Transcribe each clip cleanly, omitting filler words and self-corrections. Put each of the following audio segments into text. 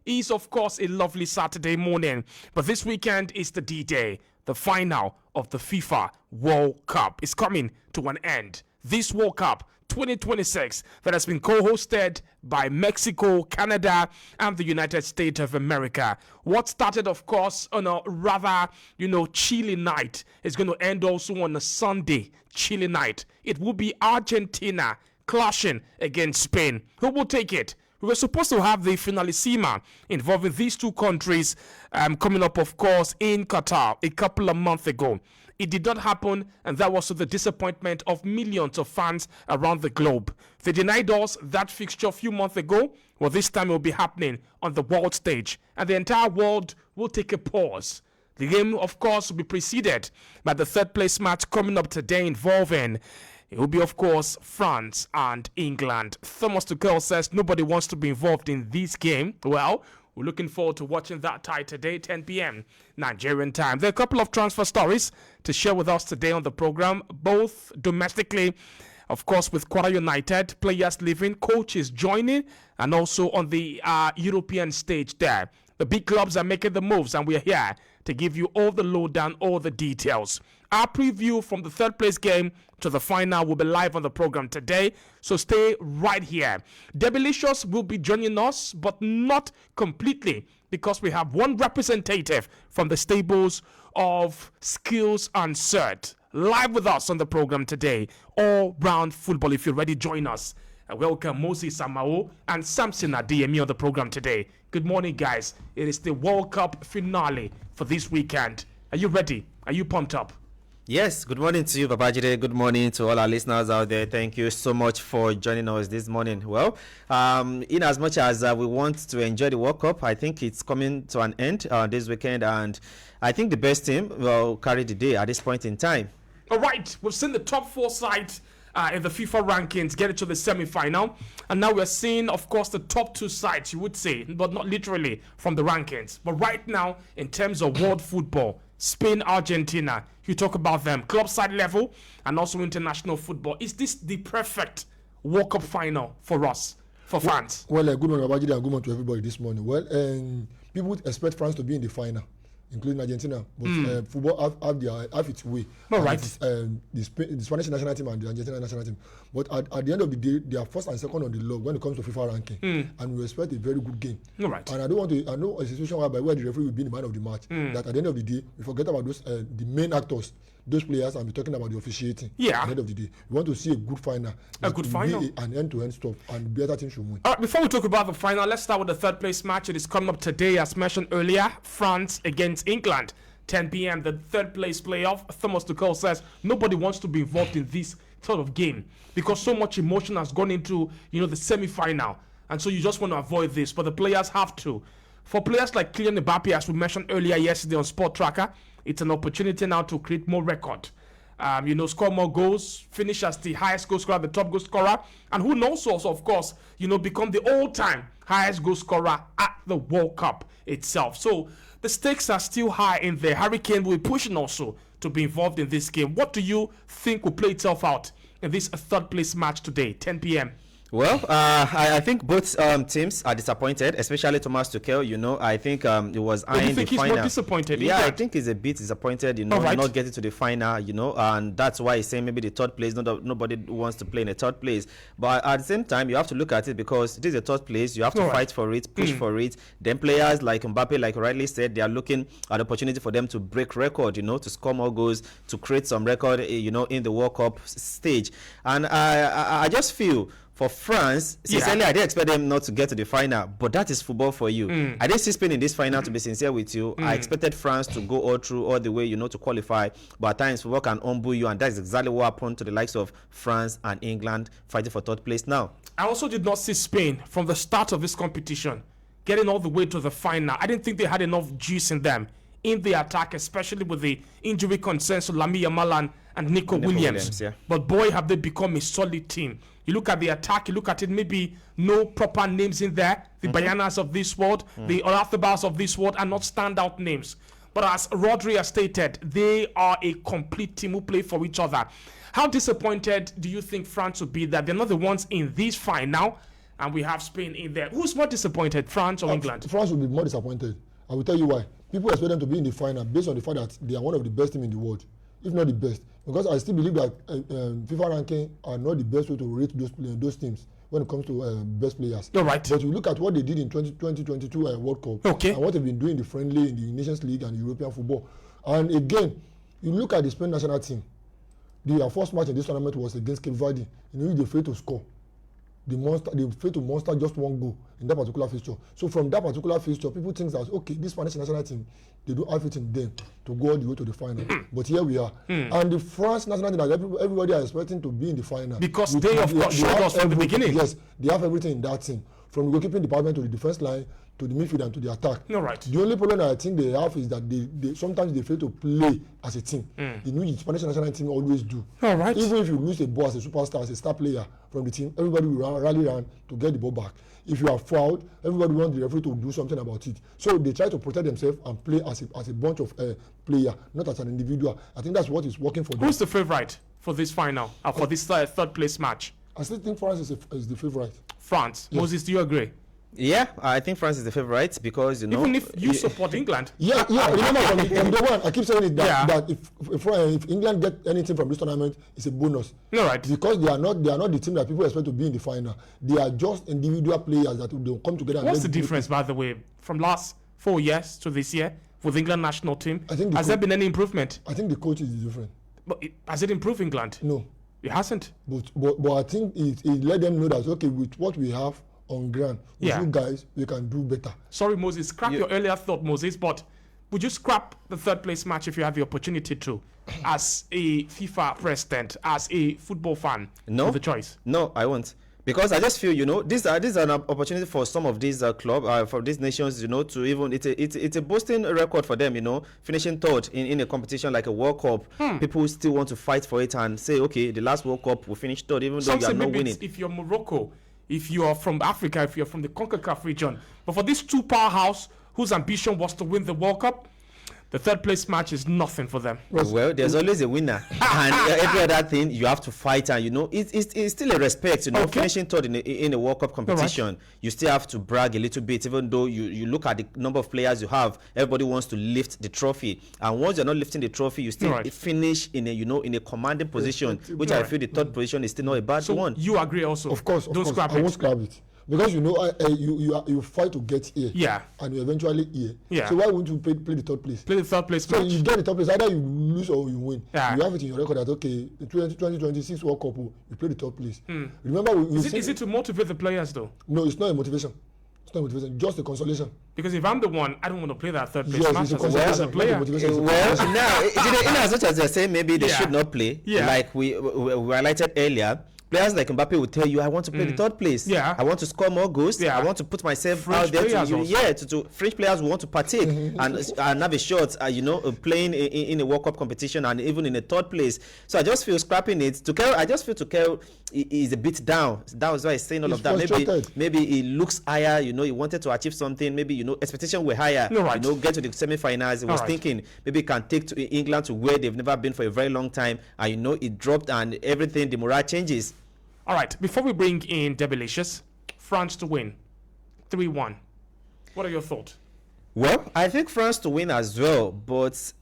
is, of course, a lovely Saturday morning. But this weekend is the D-Day. The final of the FIFA World Cup is coming to an end. This World Cup 2026 that has been co-hosted by Mexico, Canada, and the United States of America. What started, of course, on a rather, chilly night is going to end also on a Sunday, chilly night. It will be Argentina clashing against Spain. Who will take it? We were supposed to have the finalissima involving these two countries coming up, of course, in Qatar a couple of months ago. It did not happen, and that was to the disappointment of millions of fans around the globe. They denied us that fixture a few months ago. Well, this time it will be happening on the world stage, and the entire world will take a pause. The game, of course, will be preceded by the third place match coming up today involving, it will be, of course, France and England. Thomas Tuchel says nobody wants to be involved in this game. Well, we're looking forward to watching that tie today, 10 p.m. Nigerian time. There are a couple of transfer stories to share with us today on the program, both domestically, of course, with Kwara United, players leaving, coaches joining, and also on the European stage there. The big clubs are making the moves, and we're here to give you all the lowdown, all the details. Our preview from the third place game to the final will be live on the program today, so stay right here. Debilicious will be joining us, but not completely, because we have one representative from the stables of Skills and Cert live with us on the program today. All round football. If you're ready, join us. Welcome Moses Amao and Samson Adeyemi on the program today. Good morning, guys. It is the World Cup finale for this weekend. Are you ready? Are you pumped up? Yes, good morning to you, Babajide. Good morning to all our listeners out there. Thank you so much for joining us this morning. Well, in as much as we want to enjoy the World Cup, I think it's coming to an end this weekend, and I think the best team will carry the day at this point in time. All right, we've seen the top four sides in the FIFA rankings get it to the semi-final, and now we're seeing, of course, the top two sides, you would say, but not literally from the rankings. But right now, in terms of world football, Spain, Argentina, you talk about them, club side level and also international football. Is this the perfect World Cup final for us, for fans? Well, good morning, Babajide, and good morning to everybody this morning. Well, people expect France to be in the final, including Argentina, but football have its way. All right. The Spanish national team and the Argentina national team. But at the end of the day, they are first and second on the log when it comes to FIFA ranking. And we expect a very good game. All right. And I know a situation where the referee will be the man of the match. That at the end of the day, we forget about those the main actors, those players, and we're talking about the officiating. Yeah. At the end of the day, we want to see a good final. A good final. An end-to-end stuff, and the other team should win. All right, before we talk about the final, let's start with the third place match. It is coming up today, as mentioned earlier, France against England. 10 p.m. the third place playoff. Thomas Tuchel says nobody wants to be involved in this sort of game because so much emotion has gone into the semi-final, and so you just want to avoid this, but the players have to. For players like Kylian Mbappe, as we mentioned earlier yesterday on Sport Tracker, it's an opportunity now to create more record. Score more goals, finish as the highest goal scorer, the top goal scorer, and who knows also, of course, become the all-time highest goal scorer at the World Cup itself. So the stakes are still high in there. Harry Kane will be pushing also to be involved in this game. What do you think will play itself out in this third place match today, 10 p.m.? Well, I think both teams are disappointed, especially Thomas Tuchel. I think he was eyeing the final. You think he's not disappointed? Yeah, I think he's a bit disappointed, right. Not getting to the final, and that's why he's saying maybe the third place. Nobody wants to play in a third place. But at the same time, you have to look at it because it is a third place. You have to fight for it, push for it. Then players like Mbappe, like rightly said, they are looking at the opportunity for them to break record, to score more goals, to create some record, in the World Cup stage. And I just feel, for France, sincerely, I didn't expect them not to get to the final, but that is football for you. I didn't see Spain in this final, to be sincere with you. I expected France to go all the way, to qualify, but at times football can humble you, and that's exactly what happened to the likes of France and England fighting for third place now. I also did not see Spain from the start of this competition getting all the way to the final. I didn't think they had enough juice in them in the attack, especially with the injury concerns to Lamine Yamal and Nico Williams. But boy, have they become a solid team. You look at the attack, you look at it, maybe no proper names in there. The Bayanas of this world, the Orathabas of this world are not standout names. But as Rodri has stated, they are a complete team who play for each other. How disappointed do you think France will be that they're not the ones in this final? and we have Spain in there. Who's more disappointed, France or England? France will be more disappointed. I will tell you why. People expect them to be in the final based on the fact that they are one of the best teams in the world, if not the best. Because I still believe that FIFA ranking are not the best way to rate those teams when it comes to best players. All right. But you look at what they did in 2022 World Cup, okay, and what they've been doing in the friendly, in the Nations League and European football. And again, you look at the Spain national team. Their first match in this tournament was against Cape Verde, in which they failed to score. They failed to monster just one goal in that particular fixture. So from that particular fixture, people think that okay, this Spanish national team, they don't have it in them to go all the way to the final. But here we are, and the France national team that everybody are expecting to be in the final because they have got showed us from the beginning. Yes, they have everything in that team, from the goalkeeping department to the defense line to the midfield and to the attack. All right. The only problem that I think they have is that they sometimes they fail to play as a team. The new Spanish national team always do. All right. Even if you lose a ball as a superstar, as a star player from the team, everybody will rally around to get the ball back. If you are fouled, everybody wants the referee to do something about it. So they try to protect themselves and play as a bunch of players, not as an individual. I think that's what is working for them. Who's the favorite for this final, for this third place match? I still think France is the favorite. France. Yes. Moses, do you agree? Yeah, I think France is the favorite because even if you support England. Yeah. Remember from the one I keep saying it that if England get anything from this tournament, it's a bonus. All right. Because they are not the team that people expect to be in the final. They are just individual players that will come together. What's the difference, by the way, from last 4 years to this year with England national team? Has there been any improvement? I think the coach is different. But has it improved England? No, it hasn't. But I think it let them know that okay, with what we have on ground, with you guys, we can do better. Sorry, Moses, scrap your earlier thought, Moses, but would you scrap the third place match if you have the opportunity to, as a FIFA president, as a football fan? No, with the choice. No, I won't, because I just feel this is an opportunity for some of these club for these nations, to even it's a boasting record for them, finishing third in a competition like a World Cup. People still want to fight for it and say, okay, the last World Cup we finished third, even though you are not winning. If you're Morocco, if you are from Africa, if you're from the CONCACAF region. But for this two powerhouse whose ambition was to win the World Cup, the third place match is nothing for them. Well, there's always a winner. And every other thing you have to fight, and it's still a respect, finishing third in a World Cup competition. Right. You still have to brag a little bit, even though you look at the number of players you have, everybody wants to lift the trophy. And once you're not lifting the trophy, you still finish in a commanding position, which I feel the third position is still not a bad one. You agree also? Of course. Scrap it. I won't scrap it. Because you fight to get here, and you eventually here. Yeah. So why wouldn't you play the third place? Play the third place so match. You get the third place, either you lose or you win. Yeah. You have it in your record that okay, the 2026 World Cup, you play the third place. Remember, is it to motivate the players though? No, it's not a motivation. It's not a motivation, just a consolation. Because if I'm the one, I don't want to play that third place match as a player. Well, now, in as much as they're saying maybe they should not play, like we highlighted earlier. Players like Mbappe will tell you, I want to play the third place. Yeah. I want to score more goals. Yeah. I want to put myself French out there players to French players who want to partake and have a shot, playing in a World Cup competition and even in a third place. So I just feel scrapping it. I just feel Tuchel is a bit down. That was why he's saying all of that. Maybe he looks higher. He wanted to achieve something. Maybe expectations were higher. Get to the semi-finals. He was thinking maybe he can take to England to where they've never been for a very long time. And it dropped and everything. The morale changes. All right, before we bring in Debelicious, France to win 3-1. What are your thoughts? Well, I think France to win as well, but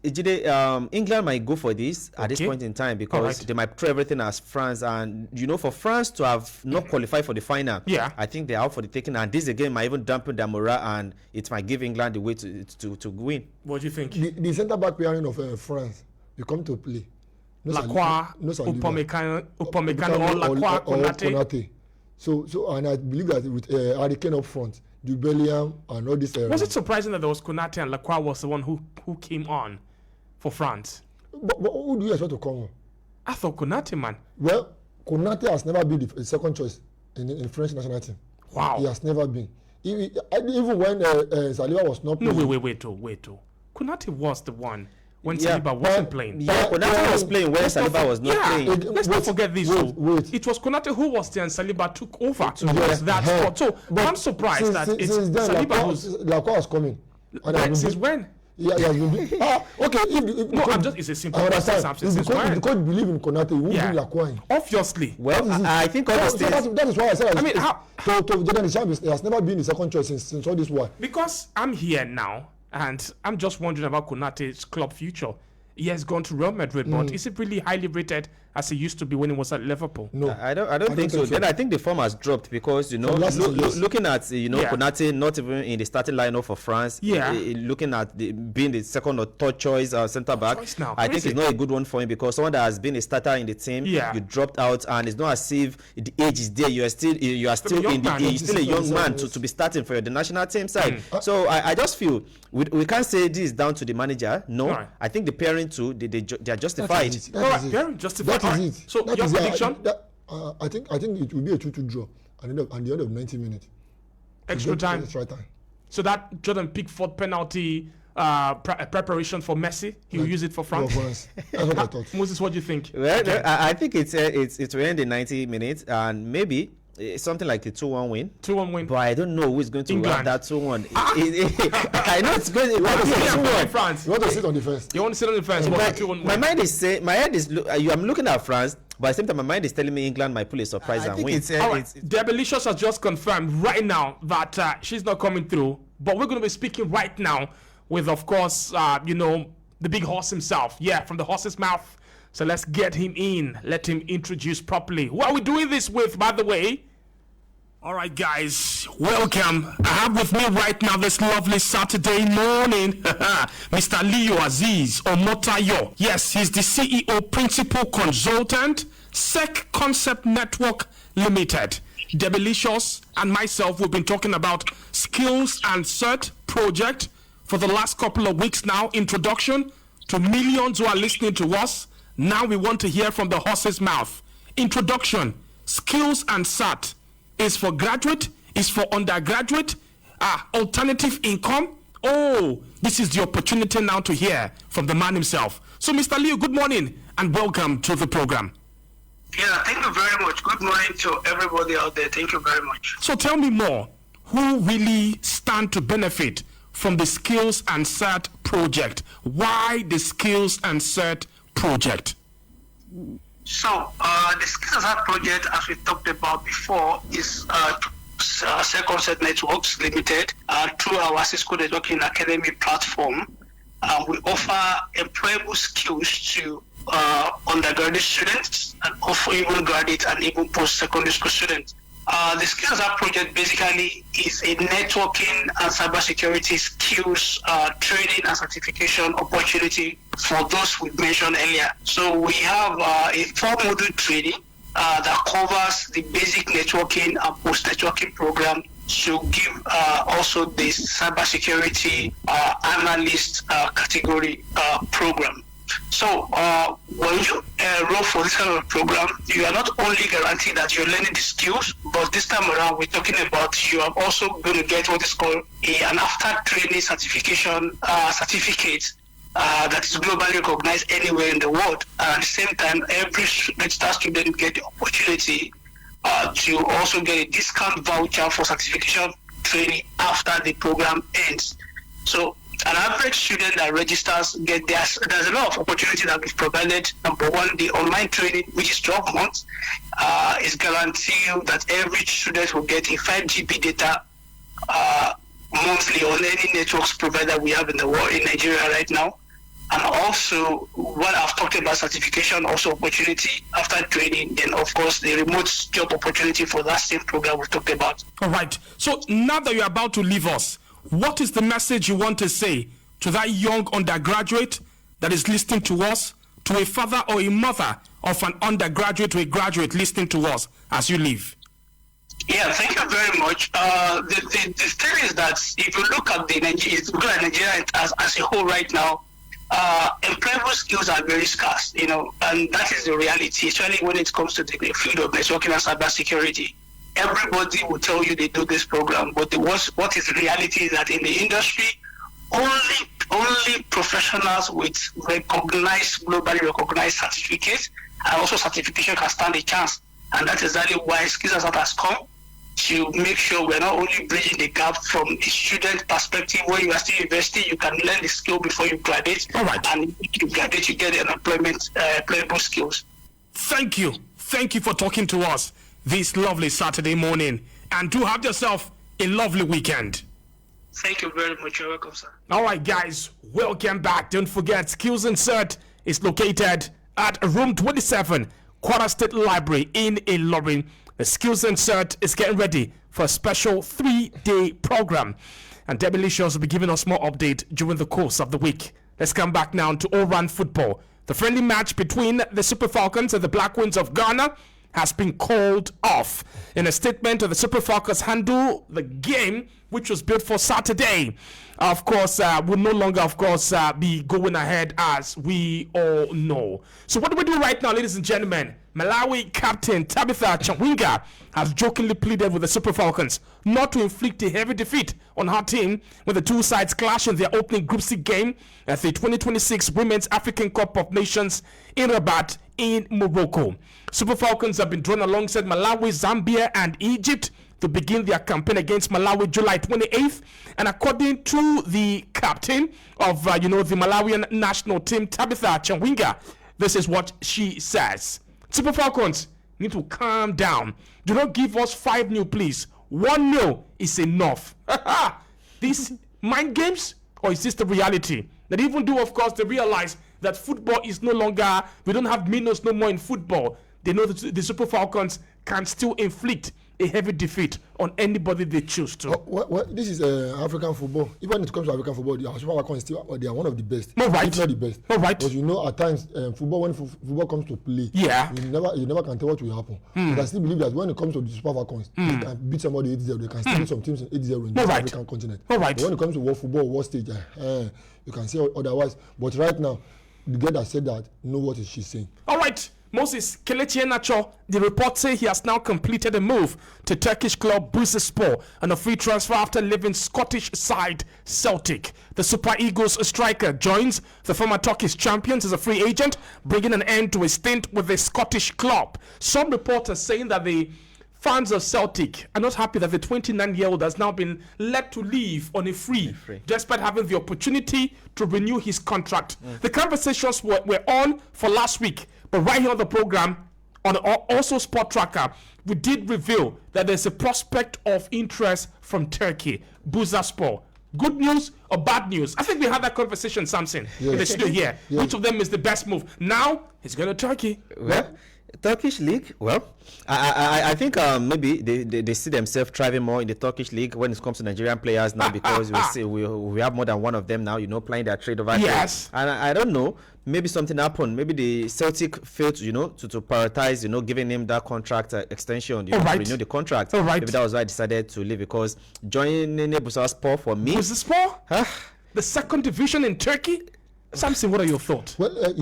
England might go for this at this point in time because they might throw everything as France. And, for France to have not qualified for the final, I think they're out for the taking. And this again might even dampen their morale and it might give England the way to win. What do you think? The centre-back pairing of France, you come to play. Lacroix, Upamecano, or Lacroix, Konate. So, and I believe that with Hurricane up front, Jude Bellingham and all this. Was it surprising that there was Konate and Lacroix was the one who came on for France? But who do you expect to come on? I thought Konate, man. Well, Konate has never been the second choice in French national team. Wow. He has never been. Even when Saliba was not playing. Wait. Konate was the one. When Saliba wasn't playing. Konate was playing when Saliba was not playing. Let's not forget this. It was Konate who was there and Saliba took over that spot. So I'm surprised that it's Saliba who's... Lacroix was coming. Since when? he has been. Okay. It's a simple question. If the coach believe in Konate, he won't bring Akwan. Obviously. Well, I think all those things. That is why I said. I mean, to Jordan Deschamps, he has never been the second choice since all this while. Because I'm here now, and I'm just wondering about Konate's club future. He has gone to Real Madrid, but is it really highly rated as he used to be when he was at Liverpool? No, I don't think so. Then I think the form has dropped because looking at Konate not even in the starting lineup for France. Looking at being the second or third choice centre back, I think it's not a good one for him because someone that has been a starter in the team, you dropped out, and it's not as if the age is there. You are still you're still a young man to be starting for the national team side. So I just feel we can't say this is down to the manager. No, I think the parent too they are justified. Parent justified. That is it. So your prediction? I think it will be a 2-2 draw at the end of 90 minutes. Extra time. So that Jordan Pickford penalty preparation for Messi, he will use it for France. That's what I thought. Moses, what do you think? Well, I think it will end in 90 minutes and maybe something like a 2-1 win. 2-1 win. But I don't know who is going to win that 2-1. I know it's going to be 2-1. France. You want to sit on the fence. You want to sit on the fence. My head is I'm looking at France, but at the same time my mind is telling me England might pull a surprise and win. Debelicious has just confirmed right now that she's not coming through. But we're going to be speaking right now with, of course, the big horse himself. Yeah, from the horse's mouth. So let's get him in. Let him introduce properly. Who are we doing this with, by the way? All right, guys. Welcome. I have with me right now this lovely Saturday morning, Mr. Leo Aziz Omotayo. Yes, he's the CEO, Principal Consultant, SEC Concept Network Limited. Debelicious and myself, we've been talking about Skills and Cert project for the last couple of weeks now. Introduction to millions who are listening to us. Now we want to hear from the horse's mouth. Introduction, Skills and Cert is for graduate, is for undergraduate, alternative income. Oh, this is the opportunity now to hear from the man himself. So, Mr. Leo, good morning and welcome to the program. Yeah, thank you very much. Good morning to everybody out there. Thank you very much. So tell me more. Who really stand to benefit from the Skills and Cert project? Why the Skills and Cert project? So the Skills and Cert project, as we talked about before, is SEC Concept Networks Limited through our Cisco Networking Academy platform. We offer employable skills to undergraduate students and also even graduate and even post-secondary school students. The Skills Up project basically is a networking and cybersecurity skills training and certification opportunity for those we mentioned earlier. So we have a 4-module training that covers the basic networking and post-networking program to give also the cybersecurity analyst category program. So when you enroll for this kind of program, you are not only guaranteed that you're learning the skills, but this time around we're talking about you are also going to get what is called an after training certification certificate that is globally recognized anywhere in the world. At the same time, every registered student get the opportunity to also get a discount voucher for certification training after the program ends. So an average student that registers there's a lot of opportunity that we've provided. Number one, the online training, which is 12 months, is guaranteed that every student will get a 5 GB data monthly on any networks provider we have in the world in Nigeria right now. And also, what I've talked about certification, also opportunity after training, and of course the remote job opportunity for that same program we talked about. All right. So now that you're about to leave us, what is the message you want to say to that young undergraduate that is listening to us, to a father or a mother of an undergraduate or a graduate listening to us as you leave? Yeah, thank you very much. The thing is that if you look at Nigeria as a whole right now, employable skills are very scarce, and that is the reality, especially when it comes to the field of networking and cybersecurity. Everybody will tell you they do this program, but what is the reality is that in the industry, only professionals with globally recognized certificates and also certification can stand a chance. And that is exactly why Skills has come to make sure we're not only bridging the gap from a student perspective, where you are still university, you can learn the skill before you graduate. All right. And if you graduate, you get the unemployment playable skills. Thank you. Thank you for talking to us this lovely Saturday morning. And do have yourself a lovely weekend. Thank you very much. You're welcome, sir. All right, guys. Welcome back. Don't forget, Skills Insert is located at room 27, Kwara State Library in Ilorin. The Skills Insert is getting ready for a special 3-day program. And Demolicious will be giving us more update during the course of the week. Let's come back now to all-round football. The friendly match between the Super Falcons and the Black Winds of Ghana has been called off. In a statement, the Super Falcons handle the game, which was built for Saturday. Of course, will no longer, of course, be going ahead, as we all know. So what do we do right now, ladies and gentlemen? Malawi captain Tabitha Chawinga has jokingly pleaded with the Super Falcons not to inflict a heavy defeat on her team when the two sides clash in their opening Group C game at the 2026 Women's African Cup of Nations in Rabat in Morocco. Super Falcons have been drawn alongside Malawi, Zambia, and Egypt to begin their campaign against Malawi July 28th. And according to the captain of the Malawian national team, Tabitha Chawinga, this is what she says. Super Falcons need to calm down. Do not give us 5-0, please. 1-0 is enough. These mind games, or is this the reality? That even though, of course, they realize that football is no longer, we don't have minnows no more in football, they know that the Super Falcons can still inflict a heavy defeat on anybody they choose to. This is African football. Even when it comes to African football, the Super Falcons still, they are one of the best. All right. If not the best. All right. Because at times, football, when football comes to play, yeah, you never can tell what will happen. But I still believe that when it comes to the Super Falcons, they can beat somebody 8-0. They can still beat some teams in 8-0 in the African continent. All right. But when it comes to world football, world stage, you can say otherwise. But right now, the girl that said that know what is she saying. All right. Moses Kelechi Iheanacho, the reports say he has now completed a move to Turkish club Bursaspor on a free transfer after leaving Scottish side Celtic. The Super Eagles striker joins the former Turkish champions as a free agent, bringing an end to a stint with the Scottish club. Some reporters saying that the fans of Celtic are not happy that the 29-year-old has now been let to leave on a free, despite having the opportunity to renew his contract. The conversations were on for last week, but right here on the program, on also Sport Tracker, we did reveal that there's a prospect of interest from Turkey, Bursaspor. Good news or bad news? I think we had that conversation, Samson, in the studio here. Which of them is the best move? Now, he's going to Turkey. Well, Turkish league, well, I think maybe they see themselves thriving more in the Turkish league when it comes to Nigerian players now, because we have more than one of them now, playing their trade over there. And I don't know, maybe something happened. Maybe the Celtic failed to prioritize, giving him that contract extension, to renew the contract. Maybe that was why I decided to leave, because joining Bursaspor for me. Bursaspor? The second division in Turkey? Samson, what are your thoughts? Well,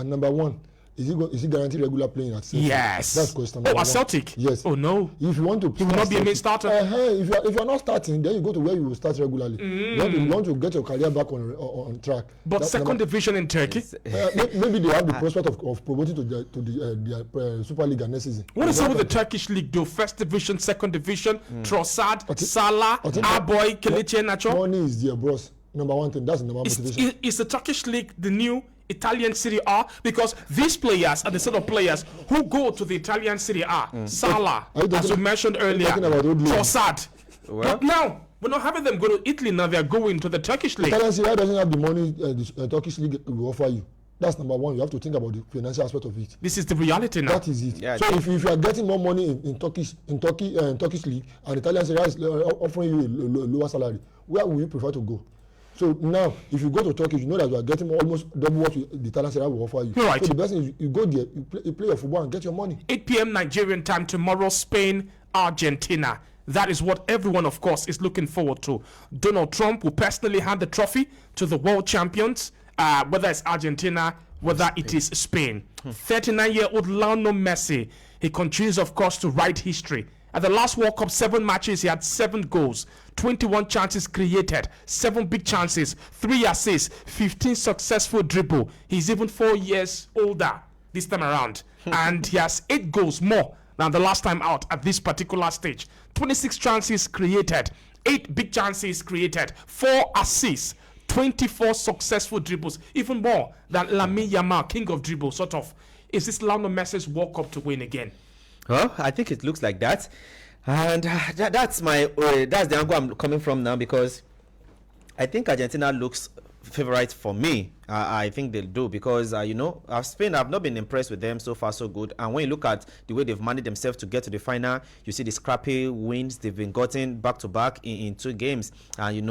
number one, is he guaranteed regular playing at Celtic? Yes. That's question number one. At Celtic? Yes. Oh, no. If you want to, he will not be a main starter. If you're not starting, then you go to where you will start regularly. You want to get your career back on track. But second division in Turkey? Maybe they have the prospect of promoting to the Super League next season. What is it with the Turkish league, though? First division, second division, Trossard, Salah, Aboy, Kelechi Iheanacho. Money is there, bros. Number one thing, that's the number one motivation. Is the Turkish league the new Italian Serie A? Because these players are the sort of players who go to the Italian Serie A. Salah, as we mentioned earlier, Trossard. But now, we're not having them go to Italy. Now they're going to the Turkish league. Italian Serie A doesn't have the money the Turkish league will offer you. That's number one. You have to think about the financial aspect of it. This is the reality now. That is it. Yeah, so if you are getting more money in Turkish league, and Italian Serie A is offering you a lower salary, where will you prefer to go? So now, if you go to Turkey, you know that you are getting almost double what the Italian Serie A will offer you. Right. So the best thing is you go there, you play your football and get your money. 8 p.m. Nigerian time tomorrow, Spain, Argentina. That is what everyone, of course, is looking forward to. Donald Trump will personally hand the trophy to the world champions, whether it's Argentina, whether it is Spain. 39-year-old Lionel Messi, he continues, of course, to write history. At the last World Cup, 7 matches, he had 7 goals, 21 chances created, 7 big chances, 3 assists, 15 successful dribble. He's even 4 years older this time around. And he has 8 goals more Now, the last time out at this particular stage, 26 chances created, 8 big chances created, 4 assists, 24 successful dribbles, even more than Lamine Yamal, king of dribbles, sort of. Is this Lionel Messi's World Cup to win again? Well, I think it looks like that. And that's the angle I'm coming from now, because I think Argentina looks favorite for me. I think they'll do, because Spain, I've not been impressed with them so far so good. And when you look at the way they've managed themselves to get to the final, you see the scrappy wins they've been gotten back to back in 2 games, and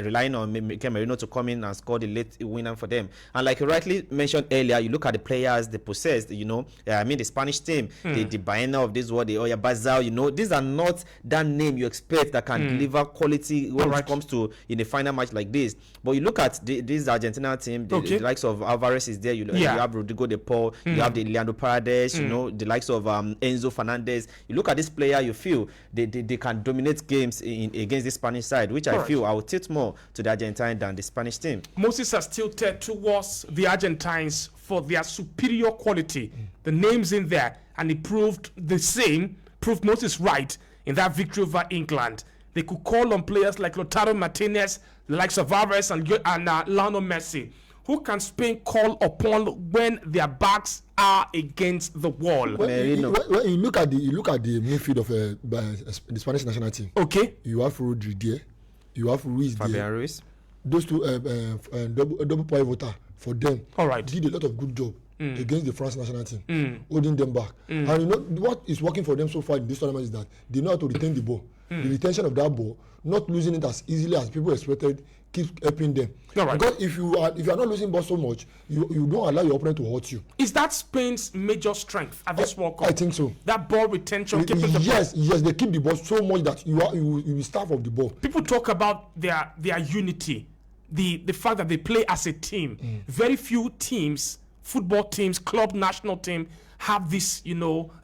relying on Mikel Merino to come in and score the late winner for them. And like you rightly mentioned earlier, you look at the players they possessed. The Spanish team, the Baena of this world, the Oyarzabal, these are not that name you expect that can deliver quality when it comes to in a final match like this. But you look at this Argentina team, the likes of Alvarez is there. You have Rodrigo de Paul, you have the Leandro Paredes, the likes of Enzo Fernandez. You look at this player, you feel they can dominate games against the Spanish side, which I feel I will tilt more to the Argentine than the Spanish team. Moses has tilted towards the Argentines for their superior quality. The names in there, and he proved Moses right in that victory over England. They could call on players like Lautaro Martinez, the likes of Alvarez and Lionel Messi. Who can Spain call upon when their backs are against the wall? When you look at the midfield of the Spanish national team. Okay. You have Rodri there. You have Ruiz Fabian there. Ruiz. Those two double pivoter for them. All right. Did a lot of good job against the France national team, holding them back. And what is working for them so far in this tournament is that they know how to retain the ball. The retention of that ball, not losing it as easily as people expected, keeps helping them. Right. Because if you are not losing ball so much, you don't allow your opponent to hurt you. Is that Spain's major strength at this World Cup? I think so. That ball retention, keeping the ball. Yes, they keep the ball so much that you will starve of the ball. People talk about their unity, the fact that they play as a team. Very few teams, football teams, club national team, have this,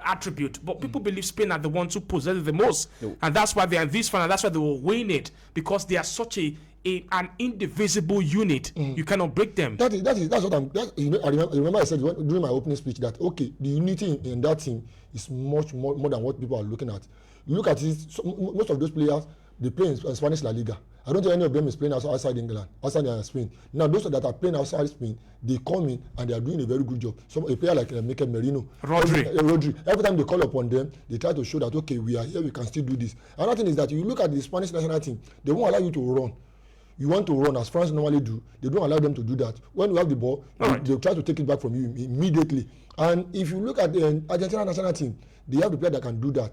attribute. But people believe Spain are the ones who possess it the most. No. And that's why they are in this final. That's why they will win it, because they are such an indivisible unit. You cannot break them. That's what I remember I said during my opening speech that, the unity in that team is much more than what people are looking at. You look at it, most of those players, they play in Spanish La Liga. I don't think any of them is playing outside England, outside Spain. Now, those that are playing outside Spain, they come in and they are doing a very good job. A player like Mikel Merino, Rodri, every time they call upon them, they try to show that, we are here, we can still do this. Another thing is that you look at the Spanish national team, they won't allow you to run. You want to run as France normally do, they don't allow them to do that. When you have the ball, they'll try to take it back from you immediately. And if you look at the Argentina national team, they have the player that can do that,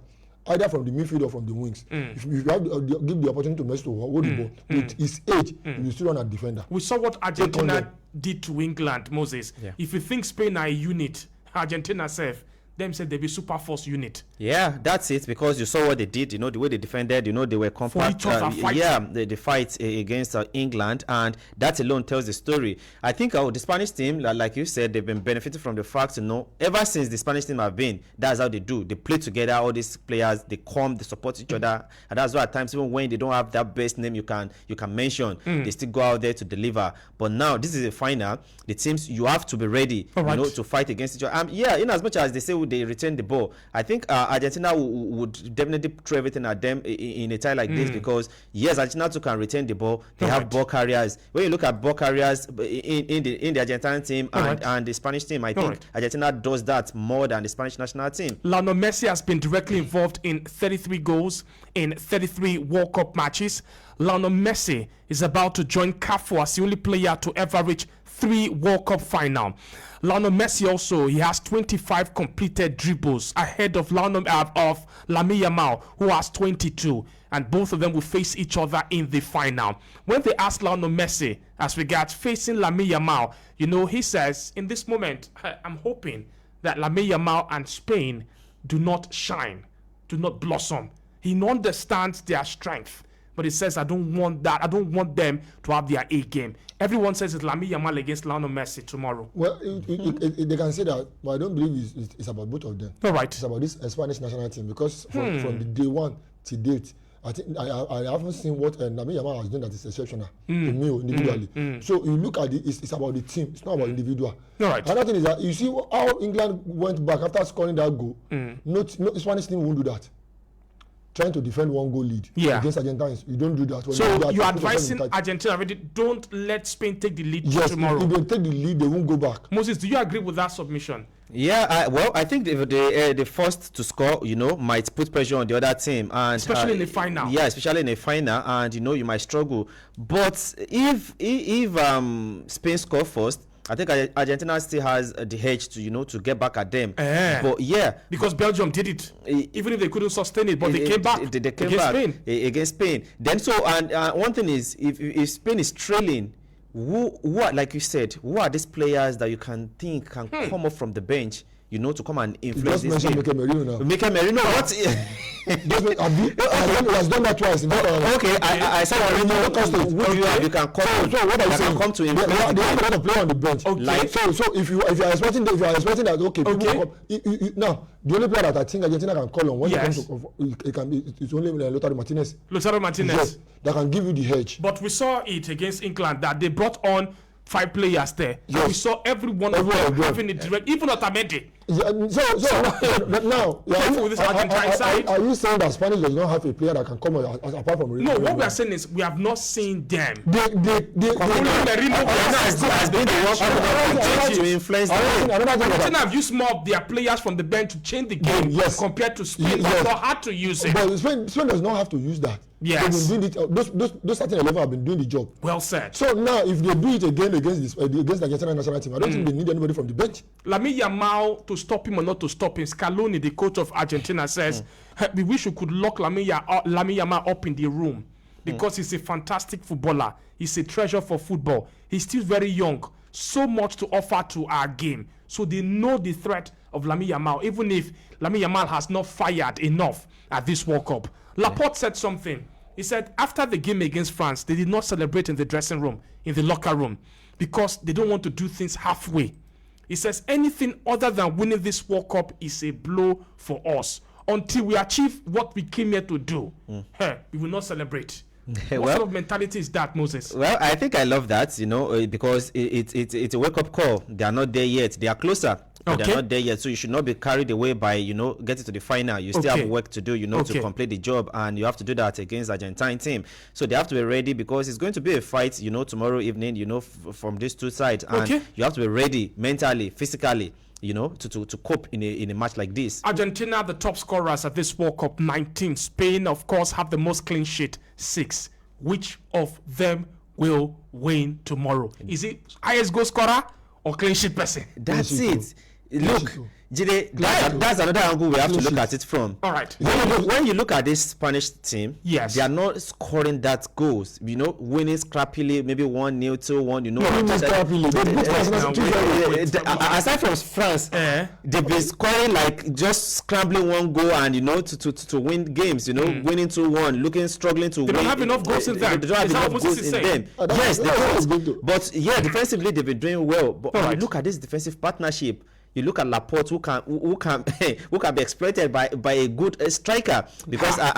either from the midfield or from the wings. If you have give the opportunity to Messi to hold the ball, with his age, you still run a defender. We saw what Argentina did to England, Moses. Yeah. If you think Spain are a unit, Argentina said said they be super force unit. Yeah, that's it, because you saw what they did, the way they defended, they were compact. The fight against England, and that alone tells the story. I think the Spanish team, like you said, they've been benefiting from the fact, ever since the Spanish team have been, that's how they do. They play together, all these players, they come, they support each other, and that's why at times, even when they don't have that best name you can mention, they still go out there to deliver. But now, this is a final, the teams, you have to be ready, to fight against each other. In as much as they say they retain the ball, I think Argentina would definitely throw everything at them in a tie like this, because yes, Argentina too can retain the ball. They have ball carriers. When you look at ball carriers in the Argentine team and the Spanish team, I think Argentina does that more than the Spanish national team. Lionel Messi has been directly involved in 33 goals in 33 World Cup matches. Lionel Messi is about to join Cafu as the only player to ever reach 3 World Cup final. Lionel Messi also, he has 25 completed dribbles ahead of Lamine Yamal, who has 22, and both of them will face each other in the final. When they asked Lionel Messi as regards facing Lamine Yamal, he says, in this moment, I'm hoping that Lamine Yamal and Spain do not shine, do not blossom. He understands their strength, but he says, I don't want that. I don't want them to have their A game. Everyone says it's Lamine Yamal against Lionel Messi tomorrow. Well, they can say that, but I don't believe it's about both of them. All right. It's about this Spanish national team, because from the day one to date, I think I haven't seen what Lamine Yamal has done that is exceptional to me individually. So you look at it's about the team. It's not about individual. All right. Another thing is that you see how England went back after scoring that goal. No Spanish team won't do that. Trying to defend 1-goal lead against Argentines, you don't do that. So you're advising Argentina already, don't let Spain take the lead tomorrow. If they take the lead, they won't go back. Moses, do you agree with that submission? Yeah, I think the first to score, might put pressure on the other team, and especially in the final. Yeah, especially in the final, and you might struggle. But if Spain score first, I think Argentina still has the edge to get back at them. But because Belgium did it, even if they couldn't sustain it, but they came back. They came back against Spain. Then one thing is, if Spain is trailing, who are, like you said, who are these players that you can think can come up from the bench, to come and influence this game? Mikel Merino, what? He has done that twice. Okay, I said Merino. Who do you have? You can come. So what are you saying? Come to him. They have a lot of players on the bench. Okay. Like, so if you are expecting that, okay. Now the only player that I think Argentina can call on when it comes to it can be, it's only Lautaro Martinez. Yes, that can give you the edge. But we saw it against England that they brought on 5 players there. Yes. We saw every one of them having it direct, even Otamendi. Now, with this Argentine side. Are you saying that Spanish does not have a player that can come apart from No, what we are saying is we have not seen them. Merino has been the one to influence them. Argentina have used more of their players from the bench to change the game compared to Spain. It's not hard to use it. But Spain does not have to use that. Yes. They've been doing it, those starting 11 have been doing the job. Well said. So now, if they do it again against the Argentina national team, I don't think they need anybody from the bench. Lamine Yamal, to stop him or not to stop him, Scaloni, the coach of Argentina, says we wish we could lock Lamine Yamal up in the room because he's a fantastic footballer. He's a treasure for football. He's still very young. So much to offer to our game. So they know the threat of Lamine Yamal, even if Lamine Yamal has not fired enough at this World Cup. Laporte said something. He said after the game against France, they did not celebrate in the dressing room, in the locker room, because they don't want to do things halfway. He says anything other than winning this World Cup is a blow for us. Until we achieve what we came here to do, we will not celebrate. What sort of mentality is that, Moses? Well, I think I love that, because it's a wake-up call. They are not there yet. They are closer. But they're not there yet, so you should not be carried away by getting to the final. You still have work to do, to complete the job, and you have to do that against Argentine team. So they have to be ready because it's going to be a fight, tomorrow evening, from these two sides, and you have to be ready mentally, physically, to cope in a match like this. Argentina, the top scorers at this World Cup, 19. Spain, of course, have the most clean sheet, 6. Which of them will win tomorrow? Is it highest goal scorer or clean sheet person? That's it. Look, Jide, that's another angle we have to look at it from. All right. When you look at this Spanish team, they are not scoring that goals. Winning scrappily, maybe 1-0, 2-1. Aside from France, they've been scoring like just scrambling 1 goal and to win games. Winning 2-1, struggling to win. They don't have enough goals in them. They don't have enough goals in them. Yes, they don't. But defensively they've been doing well. But when you look at this defensive partnership, you look at Laporte, who can be exploited by a good striker, because all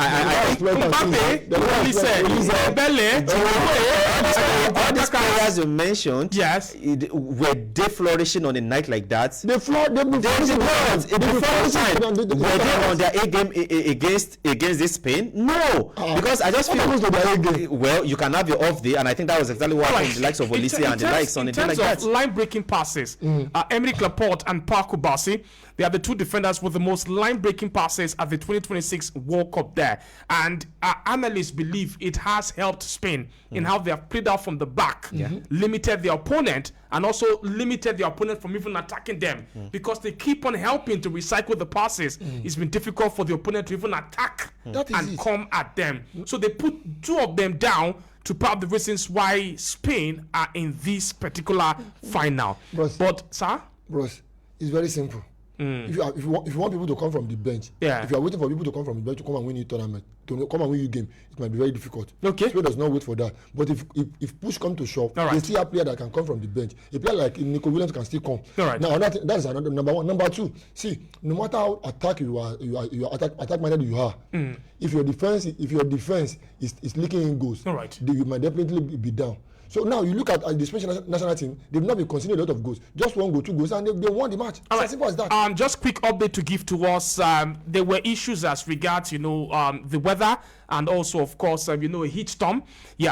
these players you mentioned, were they flourishing on a night like that? They floored. Were they on their A game against this Spain? No, because I just feel well, you can have your off day, and I think that was exactly what happened. The likes of Olise and the likes on a day like that. In terms of line breaking passes, Emerick Laporte and Paco Bassi, they are the 2 defenders with the most line-breaking passes at the 2026 World Cup there. And analysts believe it has helped Spain in how they have played out from the back, limited the opponent, and also limited the opponent from even attacking them. Because they keep on helping to recycle the passes. It's been difficult for the opponent to even attack and come at them. So they put 2 of them down to part of the reasons why Spain are in this particular final. Bros, but, sir? Bros, it's very simple. If you want people to come from the bench, if you are waiting for people to come from the bench to come and win you tournament, to come and win you game, it might be very difficult. Okay. Spain does not wait for that. But if push come to shove, they still have player that can come from the bench. A player like Nico Williams can still come. All right. Now that's another number one. Number two, see, no matter how attack attack minded you are, if your defense is leaking in goals, all right, you might definitely be down. So now you look at the Spanish national team, they've not been conceding a lot of goals. Just 1 goal, 2 goals, and they won the match. All right. As simple as that. Just quick update to give to us. There were issues as regards, the weather and also, of course, a heat storm,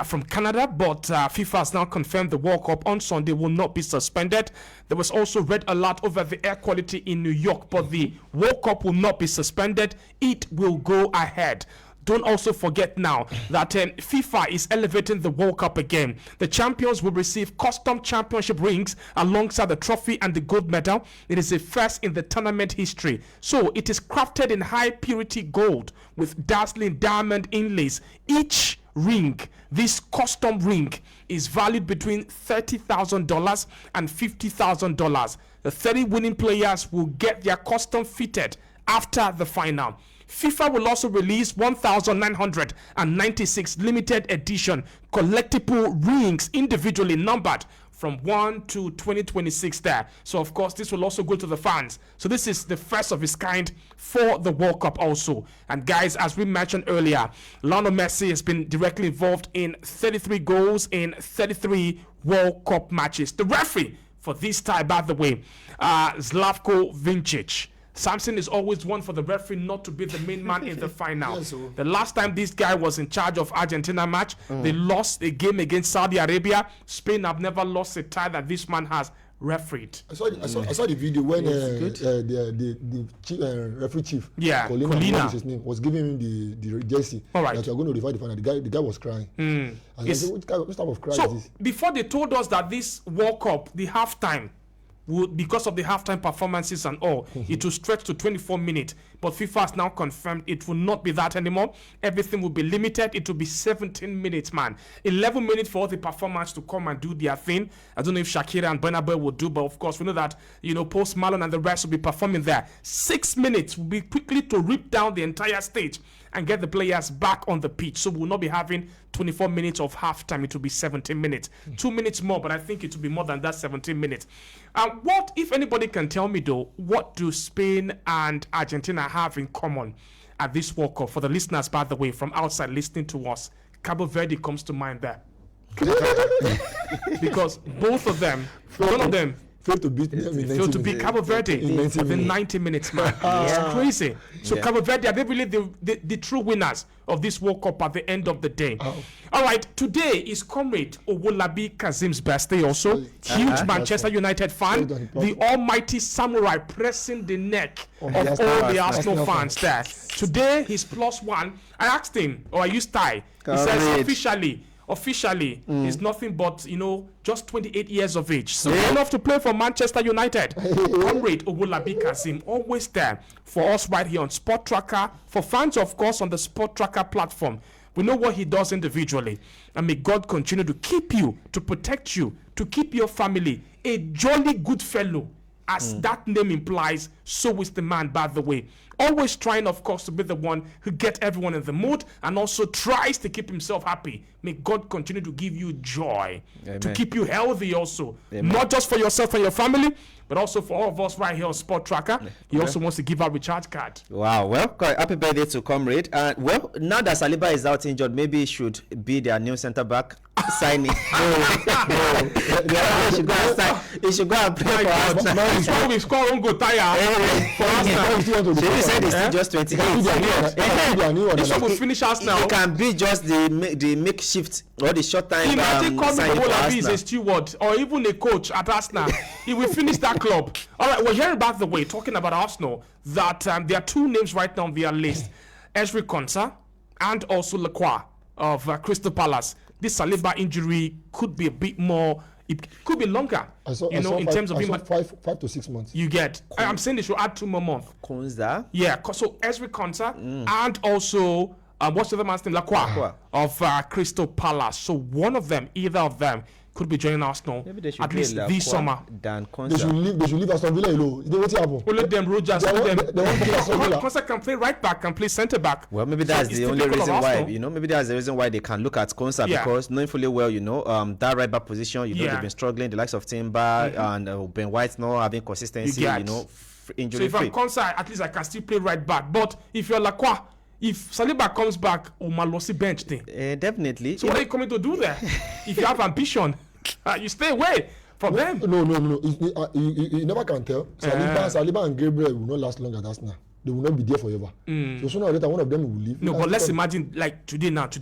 from Canada. But FIFA has now confirmed the World Cup on Sunday will not be suspended. There was also red alert over the air quality in New York, but the World Cup will not be suspended. It will go ahead. Don't also forget now that FIFA is elevating the World Cup again. The champions will receive custom championship rings alongside the trophy and the gold medal. It is a first in the tournament history. So it is crafted in high purity gold with dazzling diamond inlays. Each ring, this custom ring, is valued between $30,000 and $50,000. The 30 winning players will get their custom fitted after the final. FIFA will also release 1,996 limited edition collectible rings individually numbered from 1 to 2026 there. So, of course, this will also go to the fans. So this is the first of its kind for the World Cup also. And guys, as we mentioned earlier, Lionel Messi has been directly involved in 33 goals in 33 World Cup matches. The referee for this tie, by the way, Slavko Vincic. Samson is always one for the referee not to be the main man in the final. The last time this guy was in charge of Argentina match, they lost a game against Saudi Arabia. Spain have never lost a tie that this man has refereed. I saw the video when the referee chief, Colina, his name, was giving him the jersey. All right. That you are going to refer the final. The guy was crying. I said, what type of cry is this? Before they told us that this World Cup, the halftime, because of the halftime performances and all, it will stretch to 24 minutes. But FIFA has now confirmed it will not be that anymore. Everything will be limited. It will be 17 minutes, man. 11 minutes for all the performers to come and do their thing. I don't know if Shakira and Burna Boy will do, but of course we know that Post Malone and the rest will be performing there. 6 minutes will be quickly to rip down the entire stage and get the players back on the pitch. So we'll not be having 24 minutes of halftime. It will be 17 minutes. 2 minutes more, but I think it will be more than that 17 minutes. What, if anybody can tell me though, what do Spain and Argentina have in common at this World Cup? For the listeners, by the way, from outside listening to us, Cabo Verde comes to mind there. Because both of them, one of them, failed to beat Cabo Verde within 90 minutes, man. It's crazy. So Cabo Verde, are they really the true winners of this World Cup at the end of the day? All right, today is Comrade Owolabi Kazim's birthday also. Huge Manchester United fan. The almighty samurai pressing the neck of all the Arsenal fans there. Today, he's +1. I asked him, or I used Thai. He says officially he's nothing but just 28 years of age, so enough to play for Manchester United. Comrade Owolabi Kazim, always there for us right here on Sport Tracker, for fans of course on the Sport Tracker platform. We know what he does individually, and may God continue to keep you, to protect you, to keep your family a jolly good fellow. As that name implies, so is the man, by the way. Always trying, of course, to be the one who gets everyone in the mood and also tries to keep himself happy. May God continue to give you joy, to keep you healthy also. Not just for yourself and your family, but also for all of us right here on Sport Tracker. He also wants to give out recharge card. Wow, well, happy birthday to Comrade. Well, now that Saliba is out injured, maybe he should be their new centre-back signing. He should go and play for Arsenal. We score on go tire for Arsenal. He said he's still just 28. This one will finish Arsenal. It can be just the makeshift or the short time. Imagine Comrade Owolabi is a steward or even a coach at Arsenal. He will finish that club. All right, we're hearing, by the way, talking about Arsenal, that there are two names right now on their list: Ezri Konsa and also Lacroix of Crystal Palace. This Saliba injury could be a bit more. It could be longer. In terms of 5 to 6 months. You get. I'm saying they should add 2 more months. Konsa. Yeah. So Ezri Konsa and also what's the other man's name? Lacroix of Crystal Palace. So one of them, either of them, could be joining Arsenal at least this summer. They should leave Aston Villa alone. What's happening? Well, let them Rogers. They want to kill Aston Villa. Konsa can play right back, can play centre back. Well, maybe that's the only reason why. Maybe that's the reason why they can look at Konsa because knowing fully well, that right back position, they've been struggling. The likes of Timber and Ben White not having consistency. Injury. So if I'm Konsa, at least I can still play right back. But if you're Lacroix, if Saliba comes back, Omalosi bench thing. Definitely. So what are you coming to do there? If you have ambition, you stay away from them. No. You never can tell. Saliba and Gabriel will not last long at Arsenal. They will not be there forever. So sooner or later, one of them will leave. No, but let's imagine like today. That's not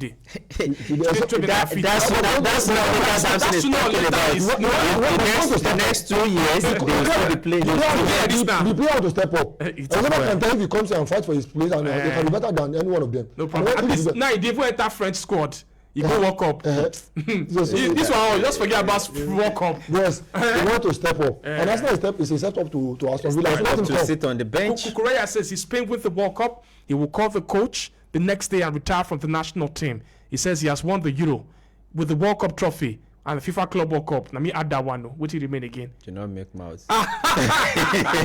the next 2 years. They will still be playing. The player have to step up. Never can tell if he comes and fight for his place and they can be better than any one of them. No problem. At least now he didn't enter French squad. You go World Cup. This one, just forget about World Cup. Yes, they want to step up. And Arsenal is a step up to Aston Villa. To sit on the bench. Kukureya says he's playing with the World Cup. He will call the coach the next day and retire from the national team. He says he has won the Euro with the World Cup trophy and the FIFA Club World Cup. Let me add that one. What will remain again? Do not make mouths. Don't